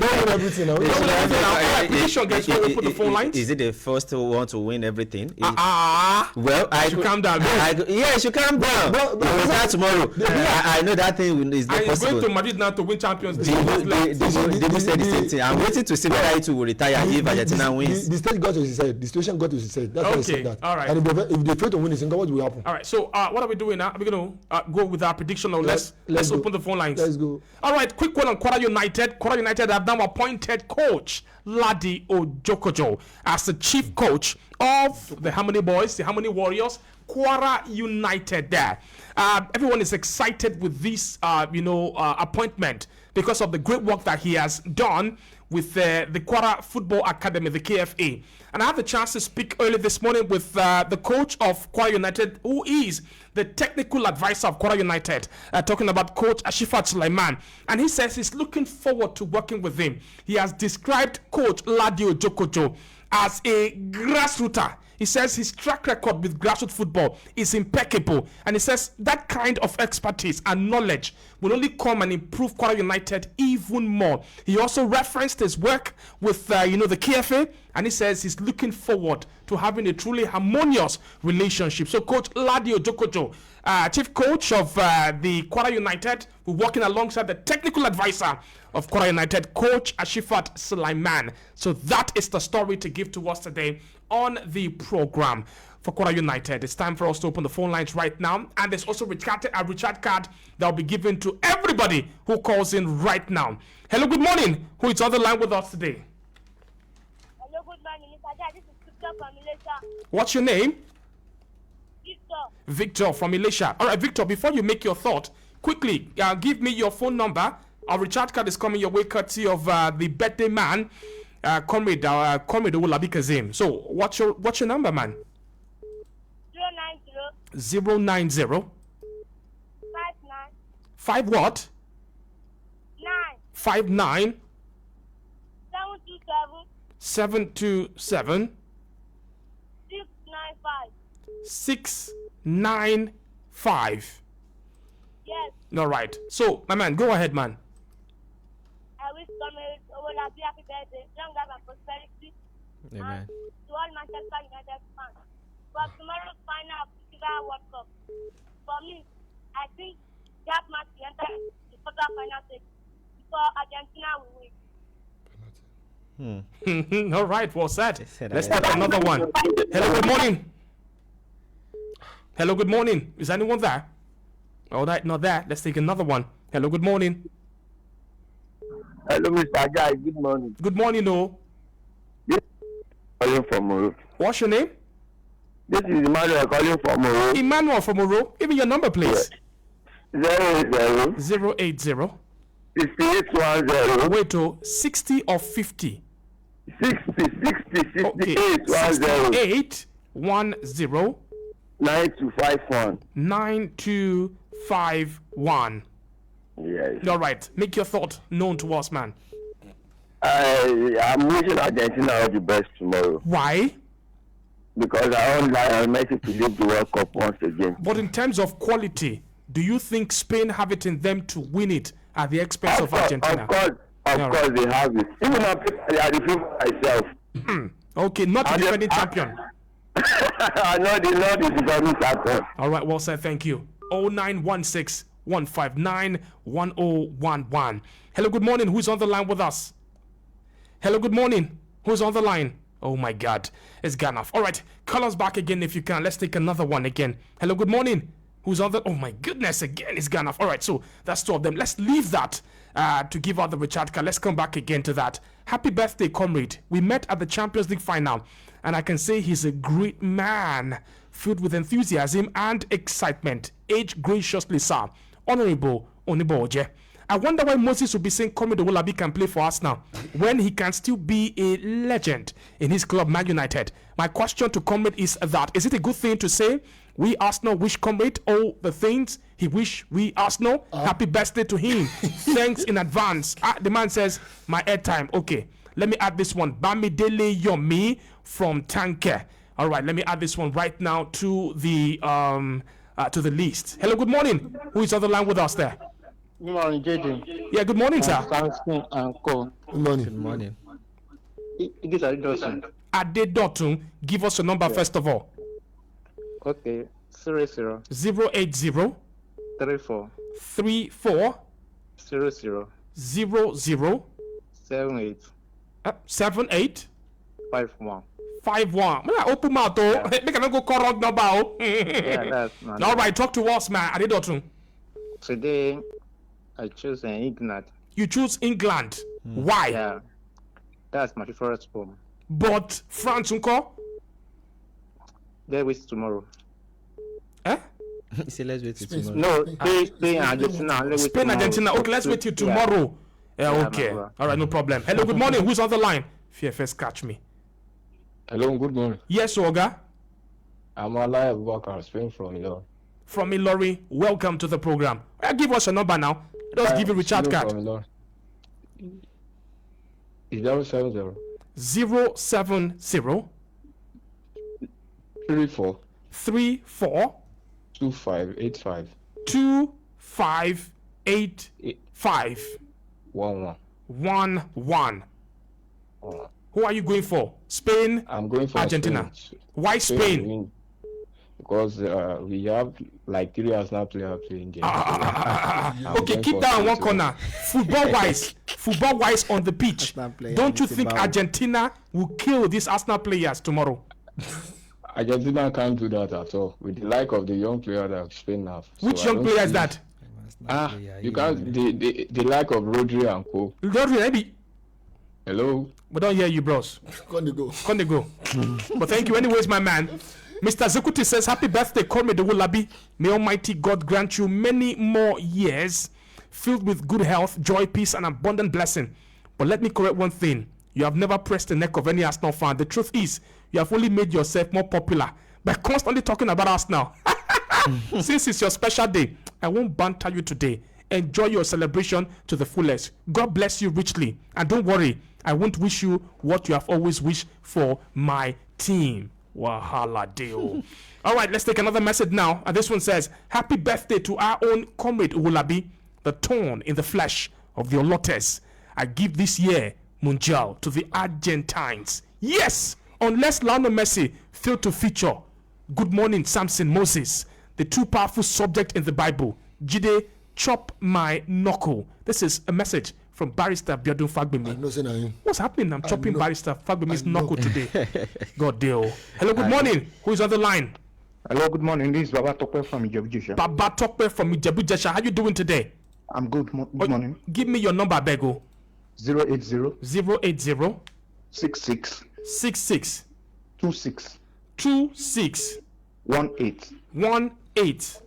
win everything now. Put the phone lines. Is it the first one to win everything? Well, I should calm down. Yeah, you should calm down. We'll start tomorrow. I know that thing is not possible. Going to Madrid now to win Champions League. They said the same thing. I'm waiting to see whether it will retire if Argentina wins. The stage got to his head. The situation got to his head. That's why he said that. All right. And if they fail to win, what will happen? All right. So what are we doing now? Are we going to go with our prediction or let's open the phone lines? Let's go. All right, quick one on Kwara United. Kwara United have now appointed coach Ladi Ojokojo as the chief coach of the Harmony Boys, the Harmony Warriors, Kwara United there. Everyone is excited with this appointment because of the great work that he has done with the Kwara Football Academy, the KFA. And I had the chance to speak early this morning with the coach of Kwara United, who is the technical advisor of Kwara United, talking about Coach Ashifat Sulaiman. And he says he's looking forward to working with him. He has described Coach Ladio Jokojo as a grassrooter. He says his track record with grassroots football is impeccable. And he says that kind of expertise and knowledge will only come and improve Kwara United even more. He also referenced his work with, the KFA. And he says he's looking forward to having a truly harmonious relationship. So Coach Ladio Jokojo, chief coach of the Kwara United, who working alongside the technical advisor of Kwara United, Coach Ashifat Sulaiman. So that is the story to give to us today on the program for Kwara United. It's time for us to open the phone lines right now. And there's also a recharge card that will be given to everybody who calls in right now. Hello, good morning. Who is on the line with us today? Hello, good morning. Mr. Dad, this is Victor from Elisha. What's your name? Victor. Victor from Elisha. All right, Victor, before you make your thought, quickly give me your phone number. Our recharge card is coming your way courtesy of the birthday man, Comrade Owolabi Kazim. So what's your number, man? 090 59 5 what? 9 59 727 727 695. 695. Yes, All right. So, my man, go ahead, man. I wish Comrade Owolabi happy birthday, long life and prosperity. Amen. And to all Manchester United fans. For tomorrow's final of the FIFA World Cup, for me, I think that match will enter the quarter-final stage before Argentina will win. All right, well said. Let's take another one. Hello, good morning. Hello, good morning. Is anyone there? All right, not there. Let's take another one. Hello, good morning. Hello, Mr. Guy. Good morning. Good morning, no. This is calling from Moro. What's your name? This is Emmanuel calling from Moro. Emmanuel from Moro. Give me your number, please. 080 080. 6810. Wait, 60 or 50? 6810. Okay. 6810 9251. 9251. Yes. All right. Make your thought known to us, man. I'm wishing Argentina all the best tomorrow Why? because I want Messi to leave the World Cup once again. But in terms of quality, do you think Spain have it in them to win it at the expense of Argentina? Of course they have it. Even I refuse myself. Okay, not the defending champion. I know the defending champion. All right, well said, thank you. 0916 159 1011. Hello, good morning. Who's on the line with us? Hello, good morning. Who's on the line? Oh my God, it's gone off. All right, call us back again if you can. Let's take another one again. Hello, good morning. Who's on the? Oh my goodness, again, it's gone off. All right, so that's two of them. Let's leave that to give out the recharge card. Let's come back again to that. Happy birthday, comrade. We met at the Champions League final, and I can say he's a great man, filled with enthusiasm and excitement. Age graciously, sir. Honorable Oniboje. I wonder why Moses will be saying Comrade Owolabi can play for us now when he can still be a legend in his club, Man United. My question to Comrade is that, is it a good thing to say we Arsenal wish Comrade all the things he wish we Arsenal? Happy birthday to him. Thanks in advance. The man says, my airtime. Okay, let me add this one. Bamidele Yomi from Tanke. All right, let me add this one right now to the list. Hello, good morning. Who is on the line with us there? Good morning, JJ. Yeah, good morning, sir. Samson and Co. Good morning. Good morning. It is Adedotun. Adedotun, give us your number first of all. Okay, 00 080 34 34 00 00 78 78 51. 51. Man, I open mouth though. Make a go call wrong number. Oh. Yeah, that's my All right, talk to us, man. Adedotun. Today, I choose England. You choose England. Why? Yeah, that's my favorite sport. But France, unko? They wait tomorrow. Eh? See, let's wait till tomorrow. No, Spain, Argentina. Let's wait Spain, tomorrow. Argentina. Okay, let's wait till tomorrow. Yeah, Yeah, okay. my brother. All right, no problem. Hello, good morning. Who's on the line? First catch me. Hello, good morning. Yes, Oga. I'm Alai Abubakar, Spain from Ilorin. From Ilori, welcome to the program. Give us a number now. Let's give you a recharge Hello card. from Ilorin. 070 070 34 34 2585 2585 11. 11. Who are you going for? Spain, I'm going for Argentina. Spain. Why Spain? Win. Because we have like 3 Arsenal players playing there. Okay, going keep for that in one Spain. corner. Football wise on the pitch. Arsenal player Don't you in think Zimbabwe. Argentina will kill these Arsenal players tomorrow? Argentina can't do that at all. With the like of the young player that Spain have. Which I young don't player is see- that? You can't. The like of Rodri and Co. Rodri, maybe. Hello. We don't hear you, bros. Can they go? Can they go? But thank you anyways, my man. Mr. Zekuti says, happy birthday, Comrade Owolabi. May Almighty God grant you many more years filled with good health, joy, peace, and abundant blessing. But let me correct one thing. You have never pressed the neck of any Arsenal fan. The truth is, you have only made yourself more popular by constantly talking about Arsenal. Since it's your special day, I won't banter you today. Enjoy your celebration to the fullest. God bless you richly. And don't worry, I won't wish you what you have always wished for my team. Wahala deal. All right, let's take another message now. And this one says, happy birthday to our own Comrade Owolabi, the thorn in the flesh of the Olotes. I give this year Mundial to the Argentines. Yes, unless Lionel Messi failed to feature. Good morning, Samson Moses, the two powerful subject in the Bible. Jide, chop my knuckle. This is a message from Barrister Biodun Fagbemi. No, say na him. What's happening? I'm chopping know. Barrister Fagbemi's I know. knuckle today. God deal. Hello, good morning. Who is on the line? Hello, good morning. This is Baba Tope from Ijebu-Jesha. Baba Tokpe from Ijebu-Jesha. How you doing today? I'm good. Good morning. Give me your number, Bego. 080 080 66 66 26 26 18 18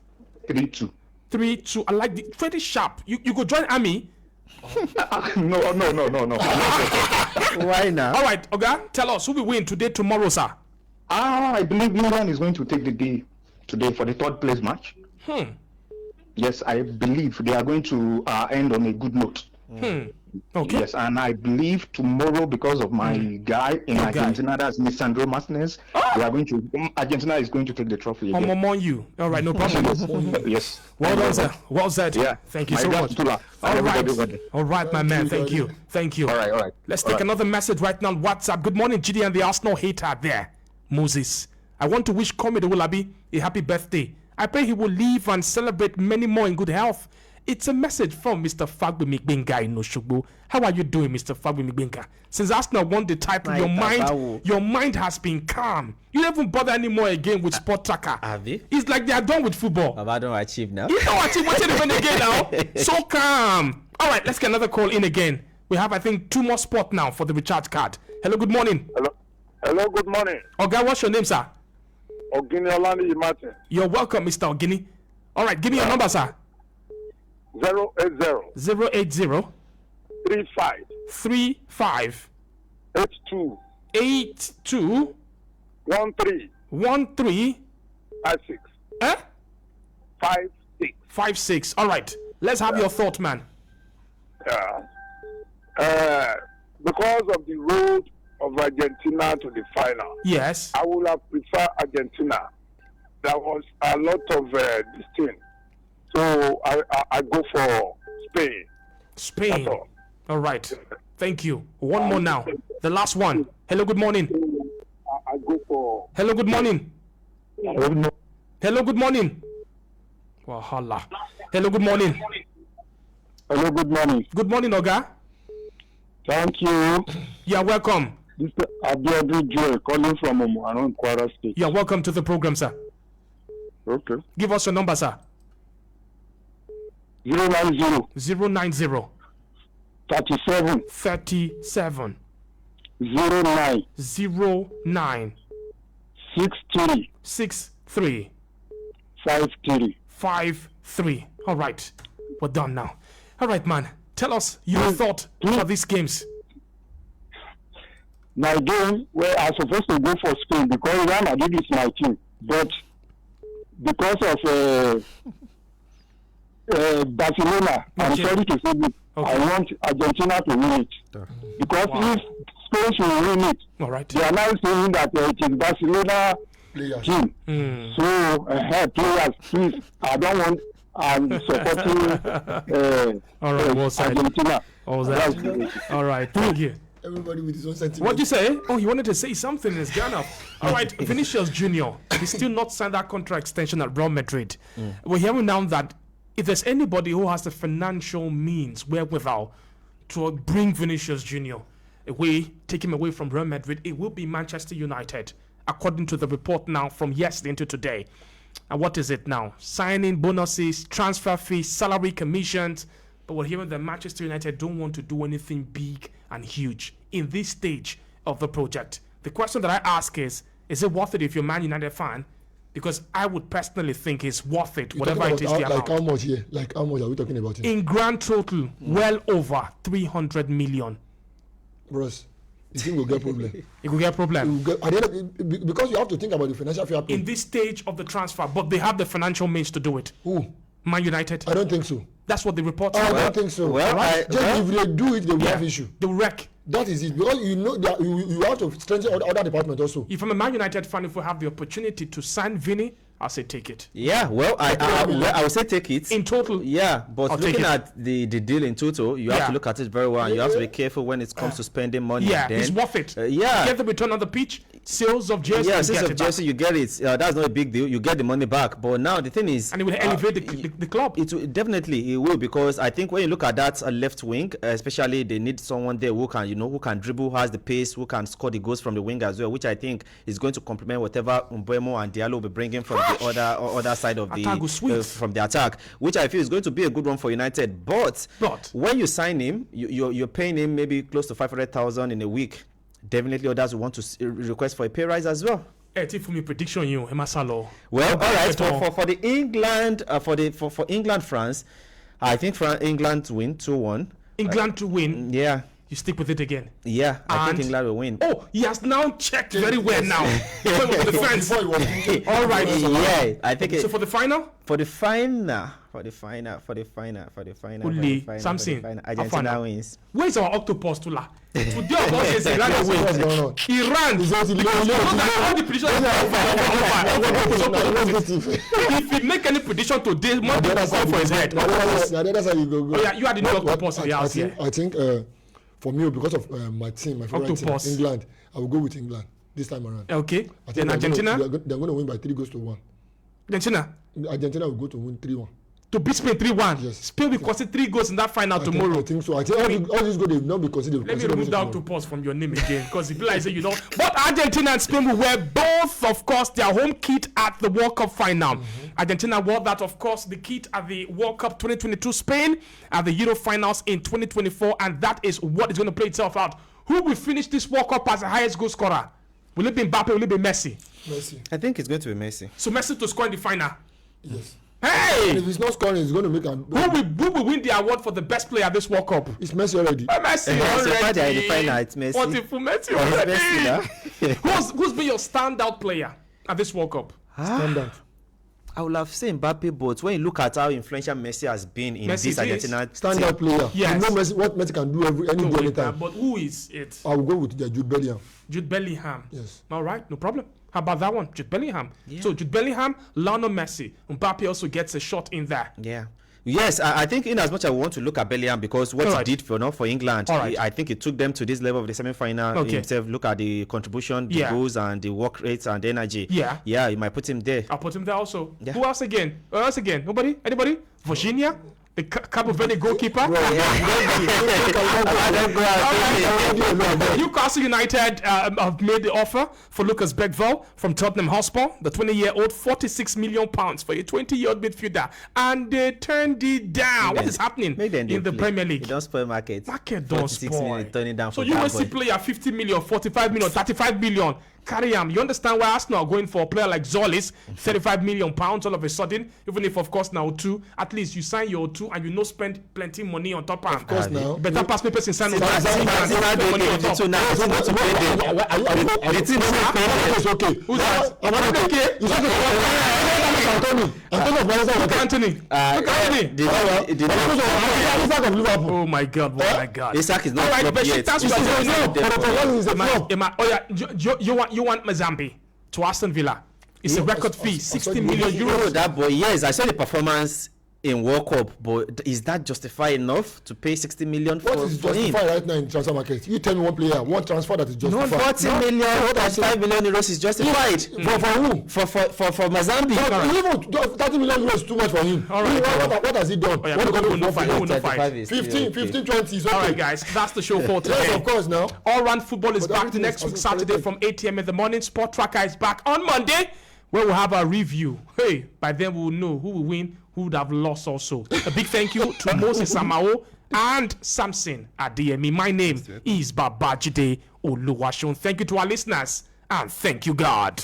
32. 32. I like the pretty sharp. You go join army. No. Why now? All right, Oga, tell us who will win today, tomorrow, sir. I believe England is going to take the day today for the third place match. Yes, I believe they are going to end on a good note. Okay. Yes, and I believe tomorrow, because of my guy in Argentina, that's Lisandro Martinez, they are going to. Argentina is going to take the trophy again. I'm on you. All right, no problem. Yes. Well done, sir. Well said. Yeah. Thank you My so regards much. to All right, my man. Thank you. Thank you. All right. Let's take another message right now on WhatsApp. Good morning, GD and the Arsenal hater there. Moses. I want to wish Comrade Owolabi a happy birthday. I pray he will live and celebrate many more in good health. It's a message from Mr. Fagbemi Gbenga in Oshogbo. How are you doing, Mr. Fagbemi Gbenga? Since Arsenal won the title, your mind has been calm. You don't even bother anymore again with Sport Tracker. Have you? It's like they are done with football. Baba don't achieve now. You don't achieve what even again now. So calm. All right, let's get another call in again. We have, I think, 2 more spots now for the recharge card. Hello, good morning. Hello, good morning. Okay, what's your name, sir? Ogini Olani Martin. You're welcome, Mr. Ogini. All right, give me your number, sir. 080 35 82 13 56. 56. All right, let's have your thought, man. Yeah. Because of the road of Argentina to the final. Yes. I would have preferred Argentina. There was a lot of this thing. So I go for Spain. Spain. All right. Thank you. One more now. The last one. Hello, good morning. I go for. Hello, good morning. Hello, good morning. Wahala. Hello, good morning. Hello, good morning. Good morning, Oga. Thank you. You're welcome. This is Abiodun Joy calling from Omuaron, Kwara State. You're welcome to the program, sir. Okay. Give us your number, sir. 090 37 09 63 53. All right. We're done now. All right, man. Tell us your thought for these games. My game where I'm supposed to go for Spain because Real Madrid is my team. But because of Barcelona, I'm sorry to say this. I want Argentina to win it. Because if Spain should win it, they are now saying that it is Barcelona team. So, players, please, I don't want. I'm supporting Argentina. All right, thank you. Everybody with his own sentiment. What'd you say? Oh, you wanted to say something in his Ghana. All right, Vinicius Jr. He's still not signed that contract extension at Real Madrid. We're hearing now that if there's anybody who has the financial means wherewithal to bring Vinicius Jr. away, take him away from Real Madrid, it will be Manchester United, according to the report now from yesterday into today. And what is it now? Signing bonuses, transfer fees, salary commissions. But we're hearing that Manchester United don't want to do anything big and huge in this stage of the project. The question that I ask is it worth it if you're a Man United fan? Because I would personally think it's worth it, whatever it is the amount. Like how much here? Like how much are we talking about here? In grand total, well over 300 million. Bros, you think we'll get problem? It will get problem. Because you have to think about the financial fair play. In this stage of the transfer, but they have the financial means to do it. Who? Man United. I don't think so. That's what the report I don't think so. If they do it, they will have issue. They will wreck. That is it. Because you know that you have to strengthen other departments also. If I'm a Man United fan, if we have the opportunity to sign Vinny, I'll say take it. Yeah, well, I would say take it. In total? Yeah, but looking at the deal in total, you have to look at it very well, and you have to be careful when it comes to spending money. Yeah, then, it's worth it. Yeah. Get the return on the pitch, sales of jersey. Yeah, sales of jersey, you get it. That's not a big deal. You get the money back. But now the thing is... And it will elevate the club. Definitely, it will, because I think when you look at that left wing, especially they need someone there who can, who can dribble, who has the pace, who can score the goals from the wing as well, which I think is going to complement whatever Mbeumo and Diallo will be bringing from the other side of the from the attack, which I feel is going to be a good one for United. But when you sign him, you're paying him maybe close to 500,000 in a week. Definitely others will want to request for a pay rise as well. For me prediction, you Emasalo. Well, all right, for the England for England France, I think England to win 2-1. England to win. Yeah. You stick with it again. Yeah, I think England will win. Oh, he has now checked very well now. For the defense. All right. Yeah, I think. So for the final. Only something. Argentina wins. Where is our octopus Tula? Today of all days, Iran wins. Iran. If you make any prediction today, more than go for his head. Oh yeah, you are the new octopus in the house here. I think for me, because of my team, my favorite team, England, I will go with England this time around. Okay. Then Argentina? They're going to win by 3-1. Argentina will go to win 3-1. To beat Spain 3-1. Yes. Spain will concede 3 goals in that final tomorrow. I think so. I think all these goals will not be considered. Let me remove that octopus from your name again, because if I say you know. But Argentina and Spain will wear both, of course, their home kit at the World Cup final. Argentina wore that, of course, the kit at the World Cup 2022. Spain at the Euro finals in 2024, and that is what is going to play itself out. Who will finish this World Cup as the highest goal scorer? Will it be Mbappe? Will it be Messi? Messi. I think it's going to be Messi. So Messi to score in the final. Yes. Hey! And if he's not scoring, he's going to make a. Who will win the award for the best player this World Cup? It's Messi already. Messi already. In the final, it's Messi. What if Messi already? Who's been your standout player at this World Cup? Standout. I would have said Mbappe, but when you look at how influential Messi has been in this Argentina standout player, yes. You know Messi, what Messi can do any day, anytime. But who is it? I will go with Jude Bellingham. Jude Bellingham. Yes. All right, no problem. How about that one? Jude Bellingham. Yeah. So Jude Bellingham, Lionel Messi. Mbappe also gets a shot in there. Yeah. Yes, I think in as much as I want to look at Bellingham because what he did for England, I think it took them to this level of the semi-final himself. Look at the contribution, the goals and the work rates and the energy. Yeah, you might put him there. I'll put him there also. Yeah. Who else again? Nobody? Anybody? Virginia? The Cabo Verde goalkeeper. Newcastle United have made the offer for Lucas Bergvall from Tottenham Hotspur, the 20-year-old, £46 million for a 20-year-old midfielder, and they turned it down. What is happening in the Premier League? You don't spoil market. Market don't spoil. Turning down. So you will see player 50 million, 45 million, 35 million. Carry him. You understand why Arsenal are going for a player like Zolis, £35 million all of a sudden, even if of course now two, at least you sign your two and you no spend plenty money on top. Of course now. Better pass papers in sign money on top. So now it's not to pay them. The team is okay. Who's that? Anthony. Oh my God! Oh my God! Isaac is not flop yet. You want Mazambi to Aston Villa? It's a record fee, 60 million euros. That boy, yes, I saw the performance in World Cup, but is that justified enough to pay 60 million for him? What is justified right now in transfer market? You tell me one player, one transfer that is justified. No, 40 million, 35 million euros is justified. For who? For Mazambi. Even 30 million euros is too much for him. All right. What has he done? No fight. 15, 20 is okay. All right, guys, that's the show for today. Yes, of course, now. All Round Football is back next week, Saturday from 8 p.m. in the morning. Sport Tracker is back on Monday, where we'll have a review. Hey, by then we'll know who will win, who would have lost also. A big thank you to Moses Samao and Samson Adeyemi. My name is Babajide Oluwaseun. Thank you to our listeners, and thank you, God.